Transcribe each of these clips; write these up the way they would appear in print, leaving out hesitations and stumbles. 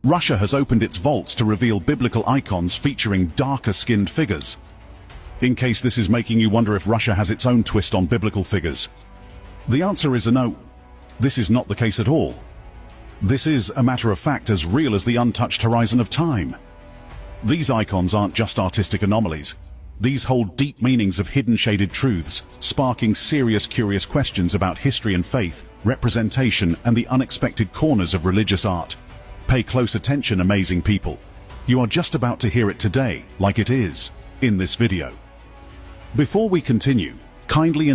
Russia has opened its vaults to reveal biblical icons featuring darker-skinned figures. In case this is making you wonder if Russia has its own twist on biblical figures, the answer is a no. This is not the case at all. This is, a matter of fact, as real as the untouched horizon of time. These icons aren't just artistic anomalies. These hold deep meanings of hidden shaded truths, sparking serious, curious questions about history and faith, representation, and the unexpected corners of religious art. Pay close attention, amazing people. You are just about to hear it today, like it is, in this video. Before we continue, kindly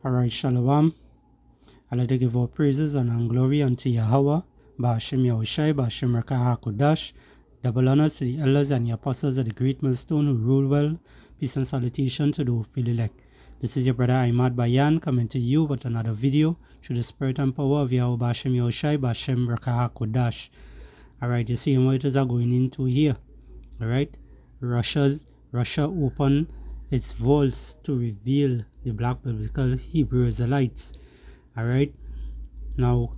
Alright, Shalom. I'd like to give all praises and glory unto Yahweh, Ba'ashem Yahushai, Ba'ashem Rakah HaKodash. Double honors to the elders and the apostles of the great millstone who rule well. Peace and salutation to the who feel elect. This is your brother Ahmad Bayan coming to you with another video through the spirit and power of Yahweh Ba'ashem Yahushai, Ba'ashem Rakah HaKodash. Alright, you see what it is going into here. Alright, Russia opened its vaults to reveal the black biblical Hebrew Israelites. Alright, now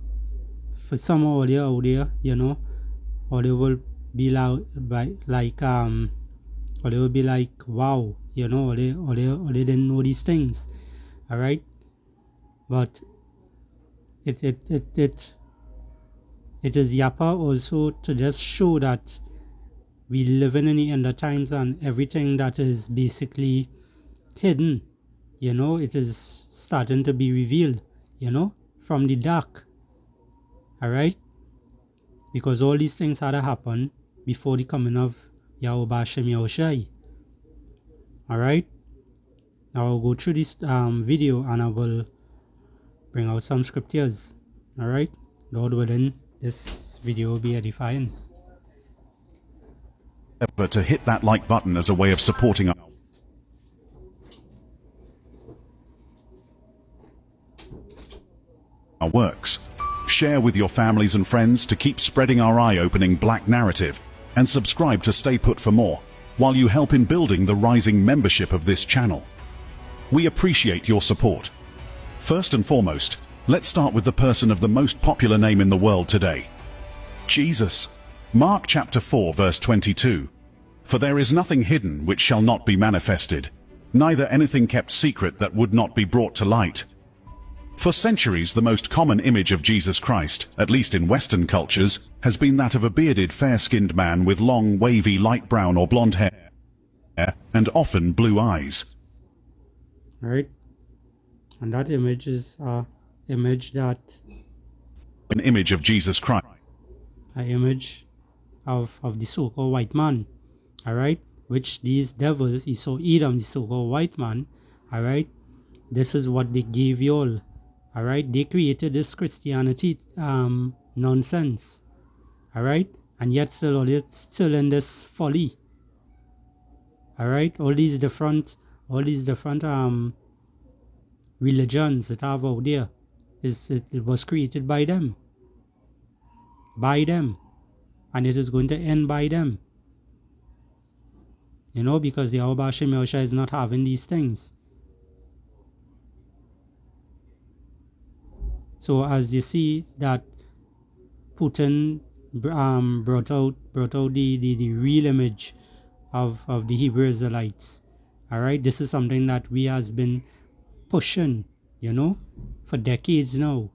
for some out there, you know, or they will be like or they will be like, wow, you know, or they didn't know these things. Alright, but it is Yapa also to just show that we live in the end of times, and everything that is basically hidden, you know, it is starting to be revealed, you know, from the dark. Alright, because all these things had to happen before the coming of Yahweh Ba'ashem Yahushai. Alright, now I'll go through this video and I will bring out some scriptures. Alright, Lord willing, this video will be edifying. to hit that like button as a way of supporting our works. Share with your families and friends to keep spreading our eye-opening black narrative, and subscribe to Stay Put for more, while you help in building the rising membership of this channel. We appreciate your support. First and foremost, let's start with the person of the most popular name in the world today, Jesus. Mark chapter 4 verse 22. For there is nothing hidden which shall not be manifested, neither anything kept secret that would not be brought to light. For centuries, the most common image of Jesus Christ, at least in Western cultures, has been that of a bearded, fair-skinned man with long, wavy, light brown or blonde hair, and often blue eyes. Right? And that image is an image of Jesus Christ. An image of the so-called white man. Alright? Which these devils, Esau, Edom, the so-called white man, alright? This is what they gave you all. Alright, they created this Christianity nonsense. Alright, and yet still in this folly. Alright, all these different religions that have out there, it was created by them. And it is going to end by them. You know, because the Yahweh Ba'ashem Yahushua is not having these things. So as you see that Putin brought out the real image of the Hebrew Israelites. Alright, this is something that we has been pushing, you know, for decades now.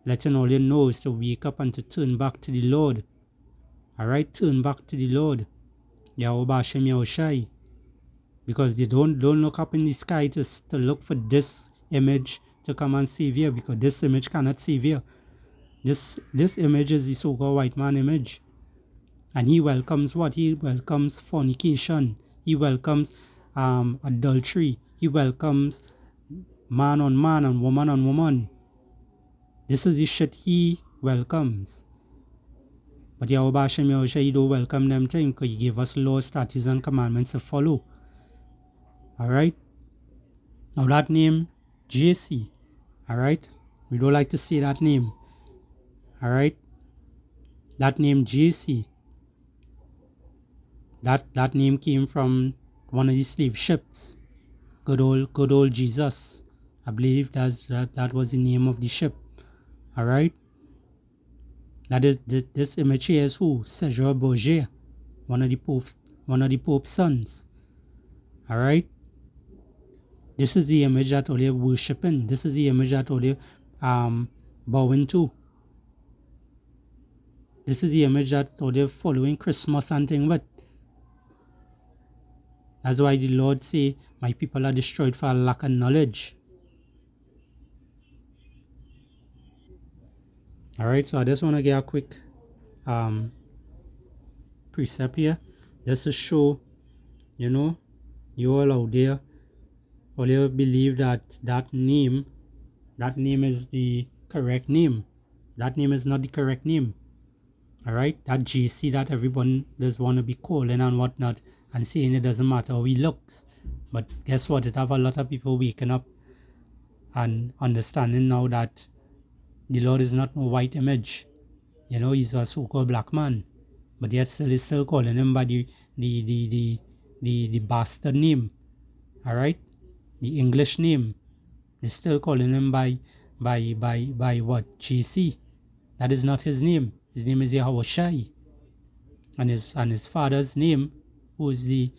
Letting all you know is to wake up and to turn back to the Lord. Alright, turn back to the Lord, Yahweh Ba'ashem Yahushai. Because they don't look up in the sky to look for this image to come and save you, because this image cannot save you. This image is the so-called white man image, and he welcomes what? He welcomes fornication, he welcomes adultery, he welcomes man on man and woman on woman. This is the shit he welcomes. But Yahweh Ba'ashem Yahushua, he don't welcome them things, because he gave us laws, statutes and commandments to follow. Alright, now that name JC, alright, we don't like to say that name. Alright, that name JC, that name came from one of the slave ships. Good old Jesus, I believe that was the name of the ship. Alright, That is this image here is who? Cesare Borgia, one of the Pope's sons. Alright? This is the image that all you're worshipping. This is the image that all you're bowing to. This is the image that all you're following Christmas and thing with. That's why the Lord say, my people are destroyed for lack of knowledge. Alright, so I just want to get a quick precept here. Just to show, you know, you all out there, all you believe that that name is the correct name. That name is not the correct name. Alright, that JC that everyone does want to be calling and whatnot and saying it doesn't matter how he looks. But guess what? It have a lot of people waking up and understanding now that the Lord is not no white image. You know, he's a so-called black man. But yet still calling him by the bastard name. Alright? The English name. They're still calling him by what? JC. That is not his name. His name is Yahushai. And his father's name, who is the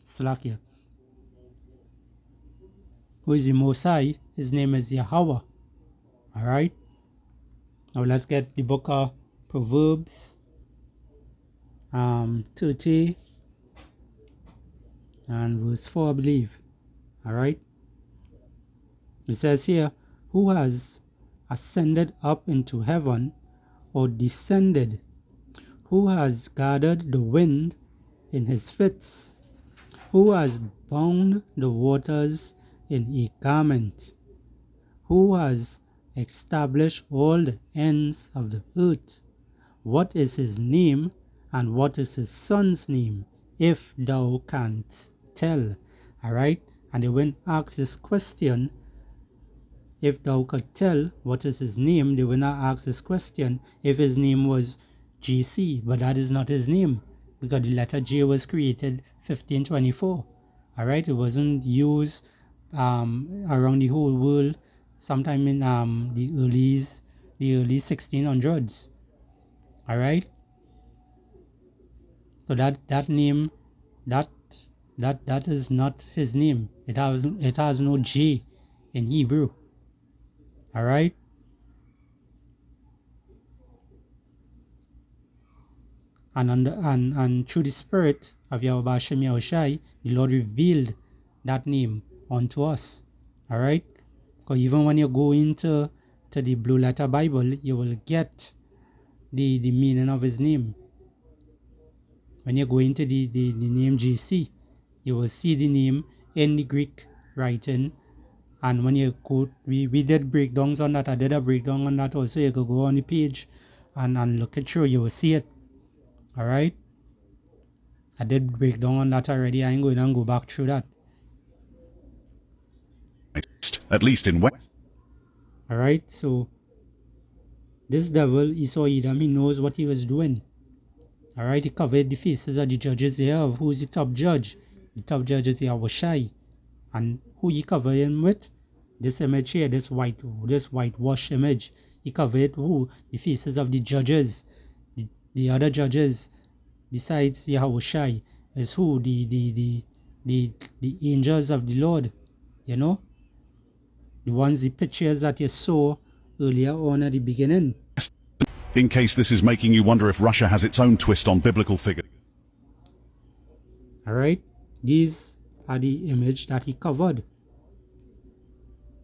Slakia, who is the Mosai, his name is Yahweh. Alright? Now let's get the book of Proverbs 30 and verse 4, I believe. Alright? It says here, who has ascended up into heaven or descended? Who has gathered the wind in his fits? Who has bound the waters in a garment? Who has established all the ends of the earth? What is his name, and what is his son's name, if thou canst tell? Alright? And they went ask this question. If thou could tell what is his name, they will not ask this question if his name was JC, but that is not his name, because the letter J was created 1524. Alright, it wasn't used around the whole world sometime in the early 1600s. Alright, so that name, that is not his name. It has no J in Hebrew. Alright, and through the spirit of Yahweh Hashem Yahushai, the Lord revealed that name unto us. Alright, because even when you go into the Blue Letter Bible, you will get the meaning of his name. When you go into the name JC, you will see the name in the Greek writing. And when you go, we did breakdowns on that. I did a breakdown on that also. You could go on the page and look it through. You will see it. Alright? I did breakdown on that already. I ain't going to go back through that. At least in West. Alright, so this devil, Esau Edom, he knows what he was doing. Alright, he covered the faces of the judges there of who's the top judge. The top judge is Yahushai. And who he covered him with? This image here, this whitewash image. He covered who? The faces of the judges. The other judges, besides Yahushai, is who? The angels of the Lord. You know? The pictures that you saw earlier on at the beginning. In case this is making you wonder if Russia has its own twist on biblical figures. Alright? These are the image that he covered.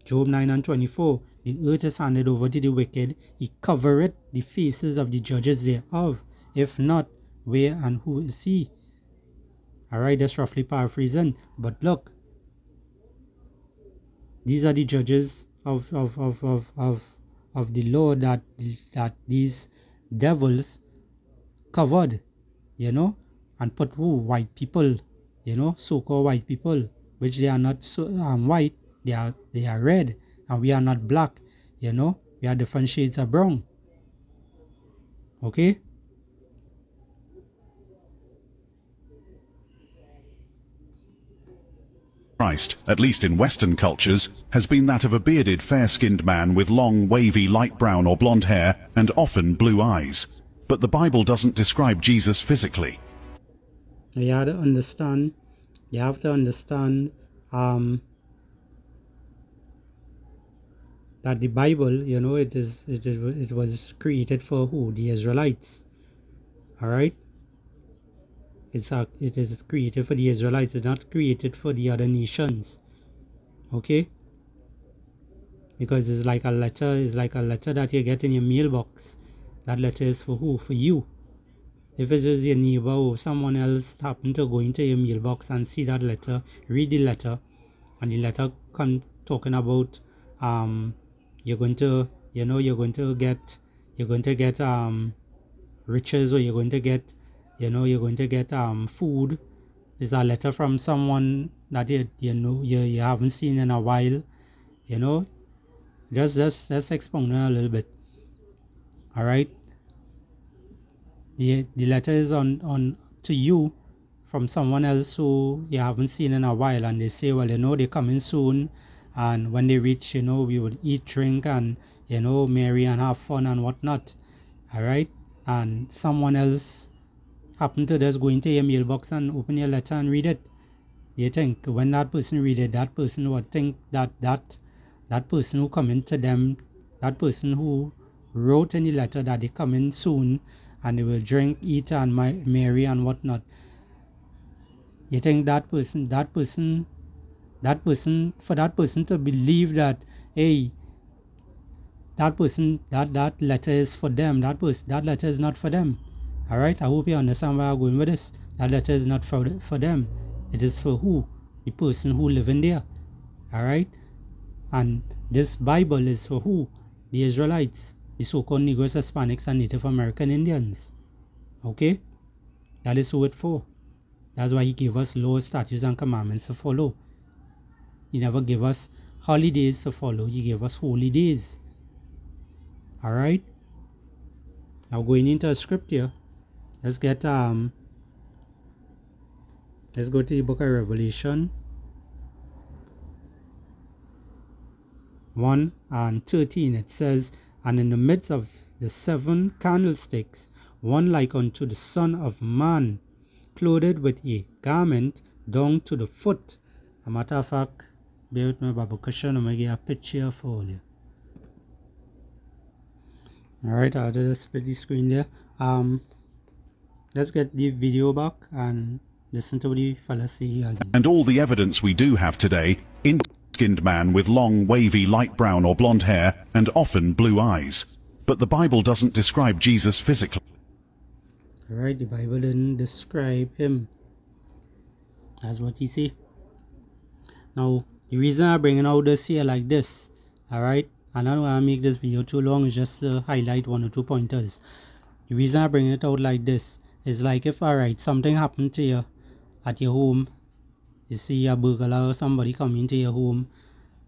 Job 9 and 24. The earth is handed over to the wicked. He covereth the faces of the judges thereof. If not, where and who is he? Alright, that's roughly paraphrasing. But look. These are the judges of the Lord that these devils covered, you know, and put who? White people, you know, so-called white people, which they are not so white, they are red, and we are not black, you know, we are different shades of brown. Okay? Christ, at least in Western cultures, has been that of a bearded, fair-skinned man with long, wavy, light brown or blonde hair and often blue eyes. But the Bible doesn't describe Jesus physically. You have to understand that the Bible, you know, it was created for who? The Israelites. All right. It is created for the Israelites. It's not created for the other nations. Okay. Because it's like a letter. It's like a letter that you get in your mailbox. That letter is for who? For you. If it is your neighbor or someone else happen to go into your mailbox and see that letter, read the letter, and the letter talking about you're going to get riches, or you're going to get food. Is a letter from someone that you haven't seen in a while. You know, just expound a little bit. All right. The letter is on to you from someone else who you haven't seen in a while, and they say, well, they're coming soon, and when they reach, we would eat, drink, and marry and have fun and whatnot. All right. And someone else happened to just go into your mailbox and open your letter and read it. You think when that person read it, that person would think that person who come into them, that person who wrote in the letter that they come in soon and they will drink, eat, and marry and whatnot. You think that person for that person to believe that, hey, that letter is for them, that letter is not for them. All right. I hope you understand where I'm going with this. That letter is not for them. It is for who? The person who live in there. All right. And this Bible is for who? The Israelites, the so-called Negroes, Hispanics, and Native American Indians. Okay. That is who it's for. That's why he gave us laws, statutes, and commandments to follow. He never gave us holidays to follow. He gave us holy days. All right. Now going into a scripture, let's go to the book of Revelation 1:13. It says, and in the midst of the 7 candlesticks, one like unto the Son of Man, clothed with a garment down to the foot. A matter of fact, bear with me, Bible question, I'm going to get a picture for you. Alright, I'll just split the screen there. Let's get the video back and listen to what the fella say here again. And all the evidence we do have today, in skinned man with long, wavy, light brown or blonde hair and often blue eyes. But the Bible doesn't describe Jesus physically. Alright, the Bible didn't describe him. That's what he say. Now, the reason I'm bringing out this here like this, alright, and I don't want to make this video too long, it's just to highlight 1 or 2 pointers. The reason I bring it out like this is like if, alright, something happened to you at your home, you see a burglar or somebody come into your home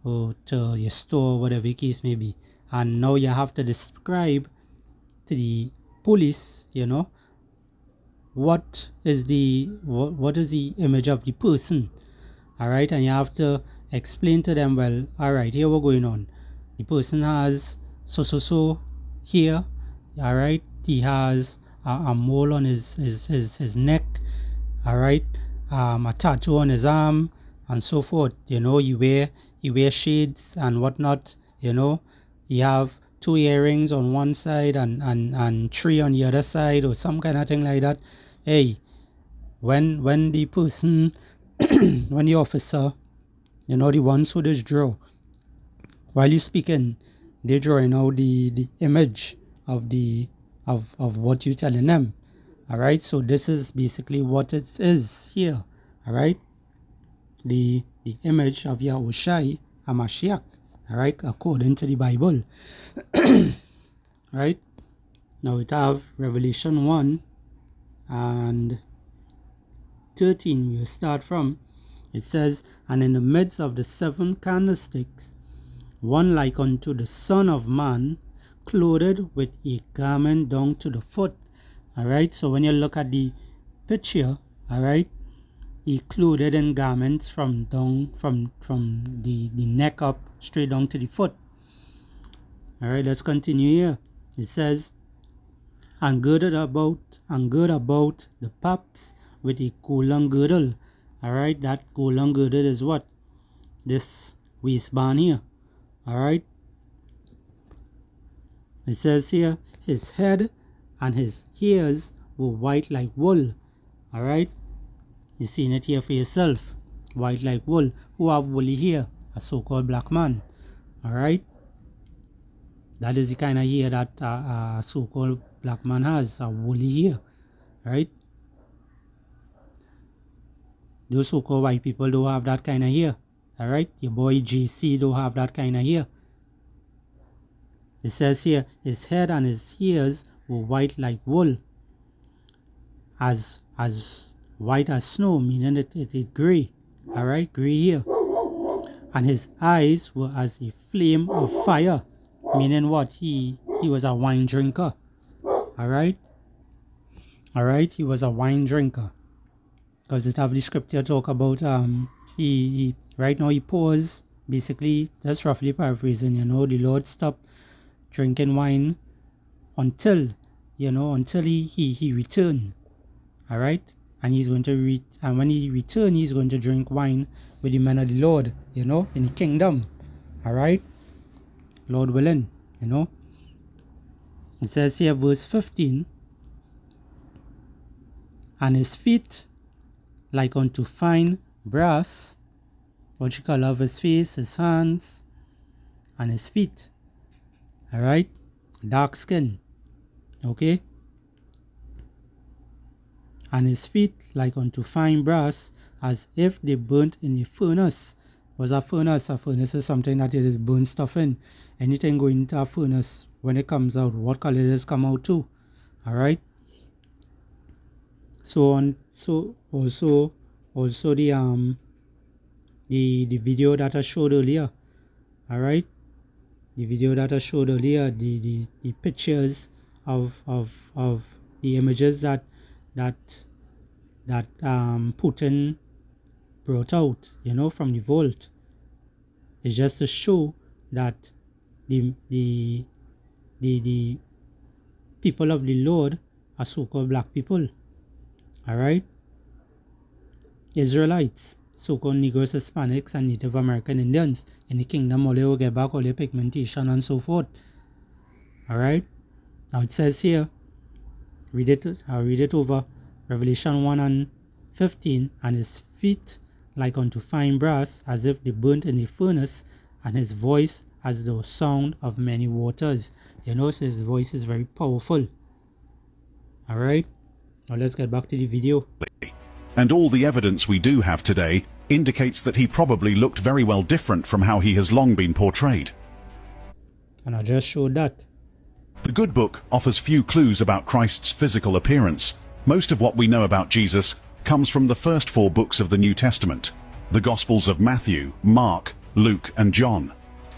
or to your store, whatever the case may be, and now you have to describe to the police, what is the image of the person, alright, and you have to explain to them, well, alright, here what's going on. The person has so here, alright, he has a mole on his neck, alright, a tattoo on his arm, and so forth. He wear shades and whatnot. He have 2 earrings on one side and 3 on the other side, or some kind of thing like that. Hey, when the person when the officer, the ones who just draw, while you speaking, they drawing out the image of what you're telling them. Alright, so this is basically what it is here. Alright, the image of Yahushai HaMashiach, alright, according to the Bible. Right, now we have Revelation 1:13. We'll start from, it says, and in the midst of the 7 candlesticks, one like unto the Son of Man, clothed with a garment down to the foot. Alright, so when you look at the picture, alright, he clothed in garments from the neck up straight down to the foot. All right, let's continue here. It says, and gird about the paps with a colon girdle. All right, that colon girdle is what? This waistband here. All right. It says here, his head and his hairs were white like wool. All right. You seen it here for yourself. White like wool. Who have woolly hair? A so-called black man. All right. That is the kind of hair that a so-called black man has, a woolly hair, right? Those so-called white people don't have that kind of hair, all right? Your boy JC don't have that kind of hair. It says here, his head and his hairs were white like wool, as white as snow, meaning it is gray, all right? Gray hair. And his eyes were as a flame of fire, meaning what? He was a wine drinker. Alright? Alright, he was a wine drinker. Because it have the scripture talk about he right now he pours, basically that's roughly paraphrasing, the Lord stopped drinking wine until he return. Alright? And he's going to and when he return, he's going to drink wine with the men of the Lord, in the kingdom. Alright? Lord willing, It says here, verse 15, and his feet like unto fine brass. What you call of his face, his hands, and his feet. Alright? Dark skin. Okay? And his feet like unto fine brass, as if they burnt in a furnace. What's a furnace? A furnace is something that it is burn stuff in. Anything going into a furnace, when it comes out, what color does come out to? Alright? So also the video that I showed earlier. Alright? The video that I showed earlier, the pictures of the images that Putin brought out, from the vault, is just to show that the people of the Lord are so-called black people. Alright? Israelites, so-called Negroes, Hispanics, and Native American Indians in the kingdom, all will get back all their pigmentation and so forth. Alright? Now it says here, I'll read it over. Revelation 1:15, and his feet like unto fine brass, as if they burnt in a furnace, and his voice as the sound of many waters. So his voice is very powerful. Alright, now let's get back to the video. And all the evidence we do have today indicates that he probably looked very well different from how he has long been portrayed. And I just showed that. The Good Book offers few clues about Christ's physical appearance. Most of what we know about Jesus comes from the first 4 books of the New Testament, the Gospels of Matthew, Mark, Luke, and John.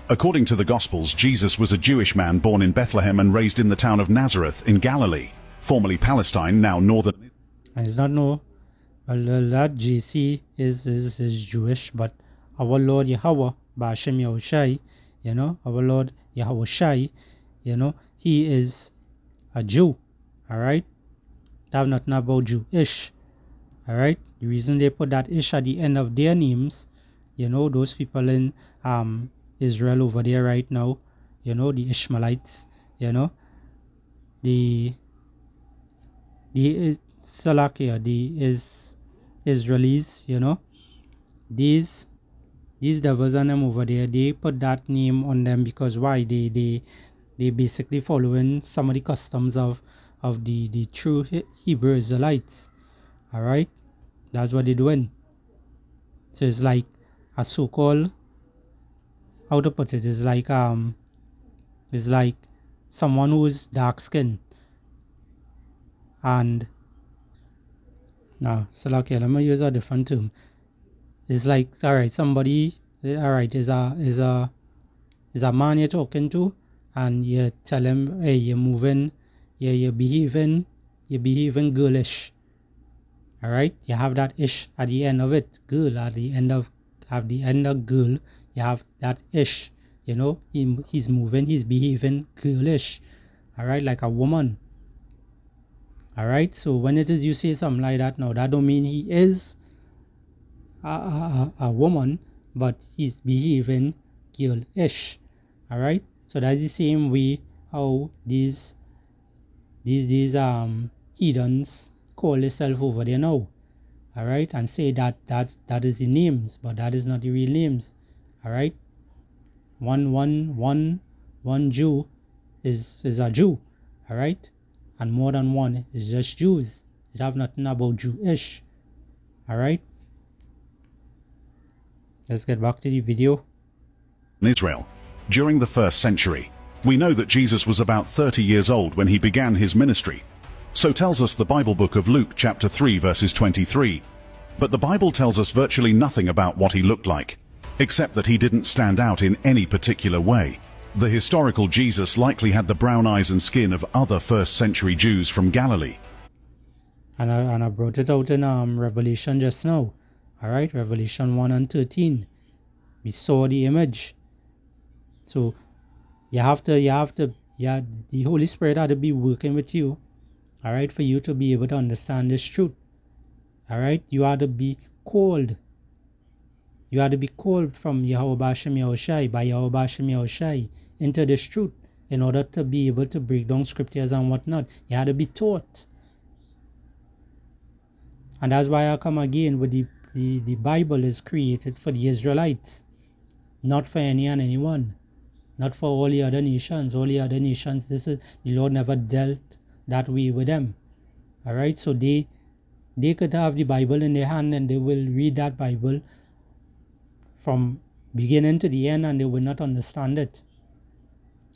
According to the Gospels, Jesus was a Jewish man born in Bethlehem and raised in the town of Nazareth in Galilee, formerly Palestine, now northern. I did not know. Well, that JC is Jewish, but our Lord Yahweh, Ba'ashem Yahushai, our Lord Yahushai, he is a Jew, alright? They have nothing about Jewish, alright? The reason they put that ish at the end of their names, those people in Israel over there right now, the Ishmaelites, the Salakia, the Israelis, these devils and them over there, they put that name on them because why? They basically following some of the customs of the true Hebrew Israelites. Alright? That's what they're doing. So it's like a so-called, how to put it, it's like someone who is dark skinned. And now, so okay, let me use a different term. It's like, alright, somebody, alright, is a man you're talking to, and you tell him, hey, you're moving, you're behaving girlish, Alright, you have that ish at the end of it. Girl at the end of girl, you have that ish. You know, he's moving, he's behaving girlish. Alright, like a woman. Alright, so when it is you say something like that now, that don't mean he is a woman, but he's behaving girlish. Alright, so that's the same way how these heathens call themselves over there now. Alright, and say that is the names, but that is not the real names. Alright, one Jew is a Jew. Alright, and more than one is just Jews. It have nothing about Jewish. Alright, let's get back to the video. In Israel, during the 1st century, we know that Jesus was about 30 years old when he began his ministry. So tells us the Bible book of Luke chapter 3 verses 23. But the Bible tells us virtually nothing about what he looked like, except that he didn't stand out in any particular way. The historical Jesus likely had the brown eyes and skin of other 1st century Jews from Galilee. And I brought it out in Revelation just now. Alright, Revelation 1 and 13. We saw the image. So the Holy Spirit had to be working with you, alright, for you to be able to understand this truth. Alright, you had to be called. You had to be called from Yahweh Bashem Yahushai, by Yahweh Bashem Yahushai, into this truth in order to be able to break down scriptures and whatnot. You had to be taught. And that's why I come again with the Bible is created for the Israelites, not for any and anyone. Not for all the other nations. All the other nations, the Lord never dealt that way with them. Alright, so they could have the Bible in their hand and they will read that Bible from beginning to the end and they will not understand it.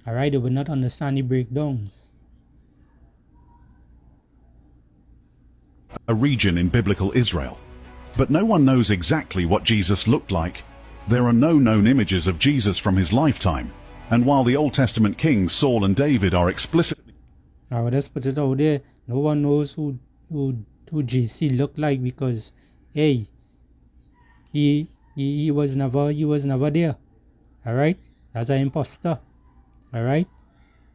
Alright, they will not understand the breakdowns. A region in biblical Israel. But no one knows exactly what Jesus looked like. There are no known images of Jesus from his lifetime. And while the Old Testament kings Saul and David are explicitly... I would just put it out there. No one knows who JC looked like because, hey, he was never there. Alright? That's an imposter. Alright?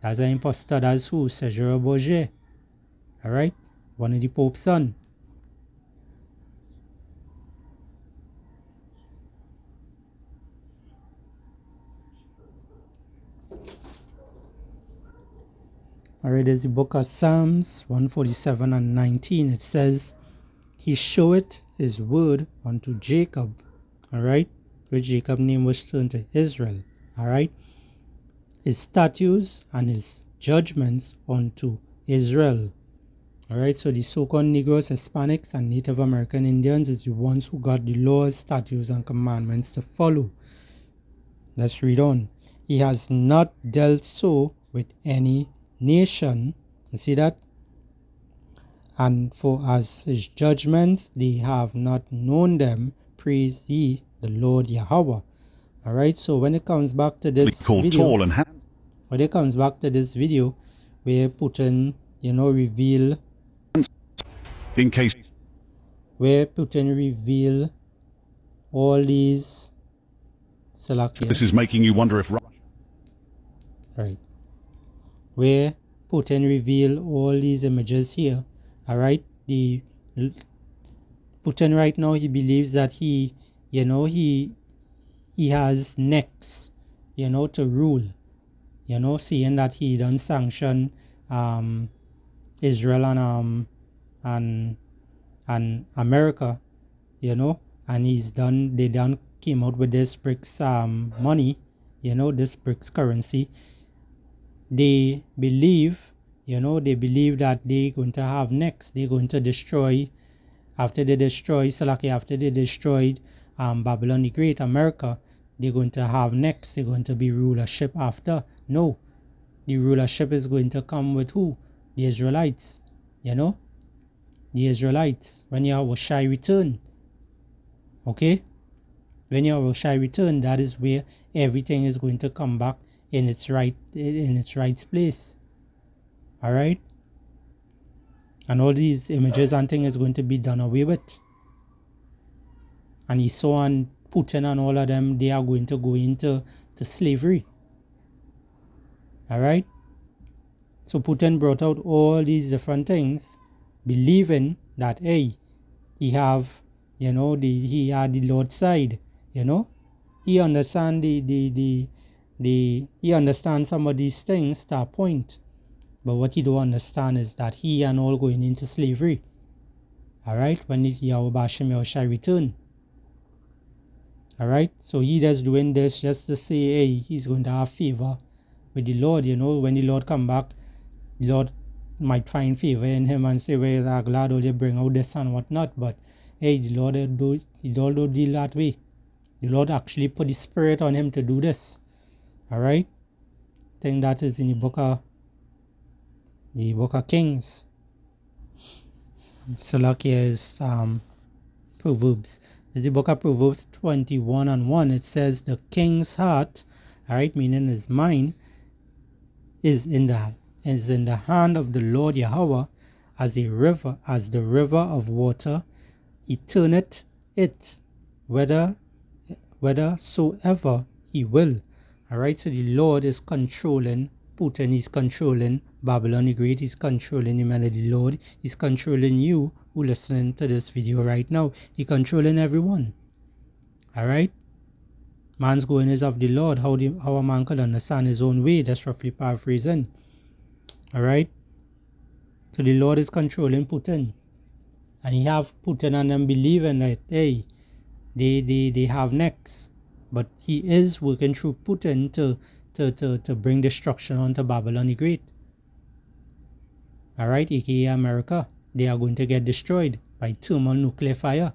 That's an imposter. That's who? Cesare Borgia. Alright? One of the Pope's son. Alright, there's the book of Psalms 147 and 19. It says, He showeth his word unto Jacob. Alright, which Jacob's name was turned to Israel. Alright, his statutes and his judgments unto Israel. Alright, so the so-called Negroes, Hispanics, and Native American Indians is the ones who got the laws, statutes, and commandments to follow. Let's read on. He has not dealt so with any nation. You see that? And for as his judgments they have not known them, praise ye the Lord Yahweh. Alright, so when it comes back to this video, when it comes back to this video where Putin, reveal all these This is making you wonder if right, where Putin reveal all these images here. Alright, the Putin right now, he believes that he has next, to rule, seeing that he done sanction Israel and America, and they done came out with this BRICS money, this BRICS currency. They believe that they're going to have next. They're going to destroy, after they destroyed Babylon the Great, America, they're going to have next. They're going to be rulership after. No, the rulership is going to come with who? The Israelites. The Israelites. When Yahushua return. Okay? When Yahushua return, that is where everything is going to come back in its right place. Alright? And all these images and things is going to be done away with. And Esau and Putin and all of them, they are going to go into slavery. Alright? So Putin brought out all these different things, believing that, hey, he have, he had the Lord's side, He understand he understands some of these things to a point. But what he don't understand is that he and all going into slavery. Alright, when Yahweh Bashim Yahushai return. Alright, so he just doing this just to say, hey, he's going to have favor with the Lord, when the Lord come back, the Lord might find favor in him and say, well, I'm glad all you bring out this and whatnot, but hey, the Lord don't deal that way. The Lord actually put the spirit on him to do this. Alright, I think that is in the book of Kings. So like here is Proverbs. It's the book of Proverbs 21:1. It says the king's heart, alright, meaning his mind, is in the hand of the Lord Yahweh as the river of water. He turneth it whithersoever he will. Alright, so the Lord is controlling Putin, he's controlling Babylon the Great, he's controlling the man of the Lord, he's controlling you who listening to this video right now. He's controlling everyone. Alright? Man's going is of the Lord. How a man could understand his own way. That's roughly paraphrasing. Alright? So the Lord is controlling Putin. And he have Putin and them believing that, hey, they have next. But he is working through Putin to bring destruction onto Babylon the Great. Alright, aka America. They are going to get destroyed by thermonuclear fire.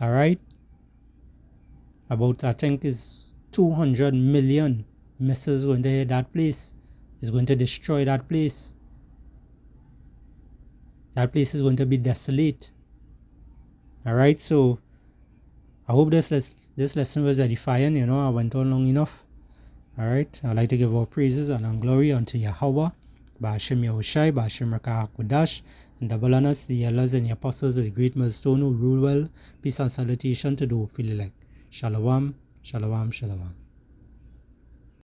Alright? About, I think, is 200 million missiles going to hit that place. It's going to destroy that place. That place is going to be desolate. Alright, so I hope this lesson was edifying. I went on long enough. Alright, I'd like to give all praises and glory unto Yahweh, Ba'ashim Yahushai, Ba'ashim Rakah HaKodash, and double honors the elders and the apostles of the great millstone who rule well. Peace and salutation to those who feel like. Shalom, shalom, shalom.